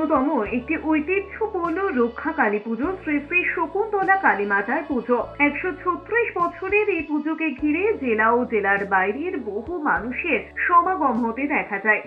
অন্যতম একটি ঐতিহ্যপূর্ণ রক্ষা কালী পুজো শ্রী শ্রী শকুন্তলা কালী মাতার পুজো। 136 বছরের এই পুজোকে ঘিরে জেলা ও জেলার বাইরের বহু মানুষের সমাগম হতে দেখা যায়।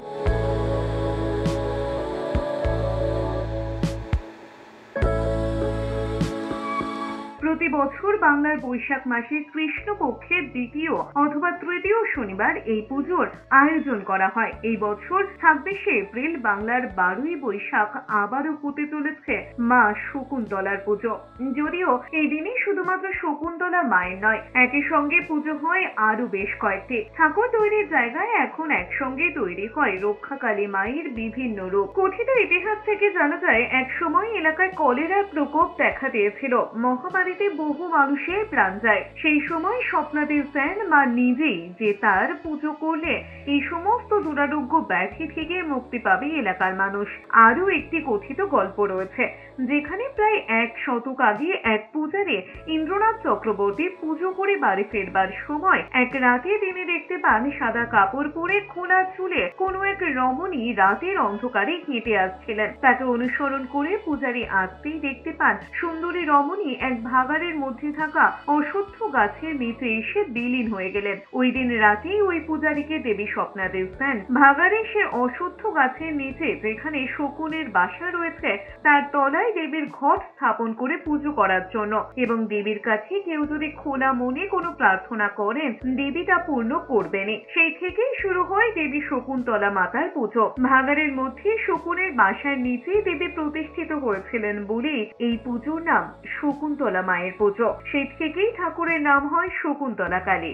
প্রতি বছর বাংলার বৈশাখ মাসে কৃষ্ণপক্ষের দ্বিতীয় অথবা তৃতীয় শনিবার এই পুজোর আয়োজন করা হয়। এই বছর 26শে এপ্রিল বাংলার 12ই বৈশাখ আবারও হতে চলেছে মা শকুন্তলার পুজো। যদিও এই দিনে শুধুমাত্র শকুন্তলা মায়ের নয়, একই সঙ্গে পুজো হয় আরো বেশ কয়েকটি ঠাকুর তৈরির জায়গায় এখন একসঙ্গে তৈরি হয় রক্ষাকালী মায়ের বিভিন্ন রূপ। কথিত ইতিহাস থেকে জানা যায়, এক সময় এলাকায় কলেরার প্রকোপ দেখা দিয়েছিল। মহামারীতে বহু মানুষের প্রাণ যায়। সেই সময় স্বপ্নাদেশ দেন মা নিজেই যে তার পুজো করলে এই সমস্ত দুরারোগ্য ব্যাধি থেকে মুক্তি পাবে এলাকার মানুষ। আরো একটি কথিত গল্প রয়েছে, যেখানে প্রায় 1 শতক আগে এক পূজারী ইন্দ্রনাথ চক্রবর্তী পুজো করে বাড়ি ফেরবার সময় এক রাতে তিনি দেখতে পান সাদা কাপড় পরে খোলা চুলে কোনো এক রমণী রাতের অন্ধকারে হেঁটে আসছিলেন। তাকে অনুসরণ করে পূজারী আসতেই দেখতে পান সুন্দরী রমণী এক ভাগাড়ের মধ্যে থাকা অশ্বত্থ গাছের নিচে এসে বিলীন হয়ে গেলেন। ওই দিন রাতেই ওই পূজারীকে দেবী স্বপ্নাদেশ দেন ভাগাড়ে সে অশ্বত্থ গাছের নিচে যেখানে শকুনের বাসা রয়েছে তার তলায় দেবীর ঘট স্থাপন করে পুজো করার জন্য, এবং দেবীর কাছে কেউ যদি খোলা মনে কোনো প্রার্থনা করেন দেবী তা পূর্ণ করবেনই। সেই থেকেই শুরু হয় দেবী শকুন্তলা মাতার পুজো। ভাগাড়ের মধ্যে শকুনের বাসার নিচে দেবী প্রতিষ্ঠিত হয়েছিলেন বলে এই পুজোর নাম শকুন্তলা মায়ের পুজো। সেই থেকেই ঠাকুরের নাম হয় শকুন্তলা কালী।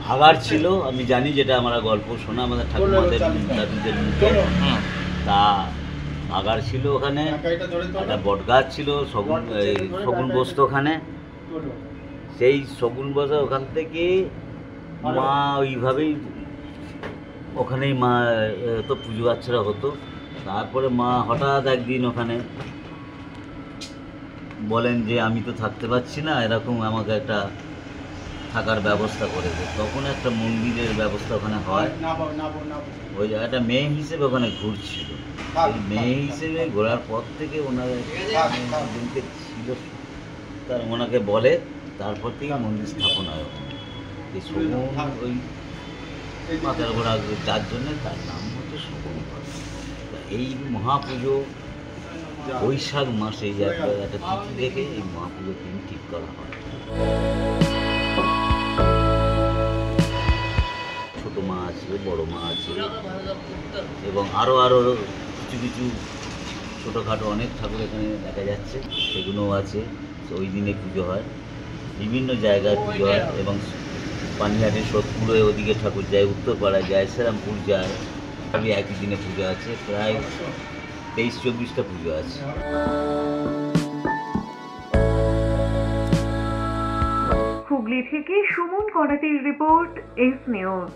ভাগাড় ছিল, আমি জানি, যেটা আমরা গল্প শোনা আমাদের ঠাকুমাদের দাদুদের মুখে। তা ভাগাড় ছিল, ওখানে একটা বট গাছ ছিল, শগুন বসত ওখানে। সেই শগুন বসা ওখান থেকে মা ওইভাবেই ওখানেই মা তো পুজো আচ্ছারা হতো। তারপরে মা হঠাৎ একদিন ওখানে বলেন যে আমি তো থাকতে পারছি না, এরকম আমাকে একটা থাকার ব্যবস্থা করে দেয়। তখন একটা মন্দিরের ব্যবস্থা ওখানে হয়। ওই জায়গাটা মেয়ে হিসেবে ওখানে ঘুরছিল। এই মেয়ে হিসেবে ঘোরার পর থেকে ওনার দিনকে ছিল, তার ওনাকে বলে, তারপর থেকে মন্দির স্থাপন হয় ওখানে। এই শকুন ওই মাথার ঘোড়া, যার জন্য তার নাম হচ্ছে শকুন। এই মহাপুজো বৈশাখ মাসে একটা তিথি দেখে এই মহাপুজোর দিন ঠিক করা হয়। ছোট মা আছে, বড় মা আছে, এবং আরও কিছু কিছু ছোটোখাটো অনেক ঠাকুর এখানে দেখা যাচ্ছে, সেগুলোও আছে। ওই দিনে পুজো হয়, বিভিন্ন জায়গায় পুজো হয়, এবং পানিহাটি সোদপুরে ওদিকে ঠাকুর যায়, উত্তরপাড়ায় যায়, শ্রীরামপুর যায়। আমি একই দিনে পুজো আছে, প্রায় 23-24টা পুজো আছে। হুগলি থেকে সুমন করাতের রিপোর্ট, এস নিউজ।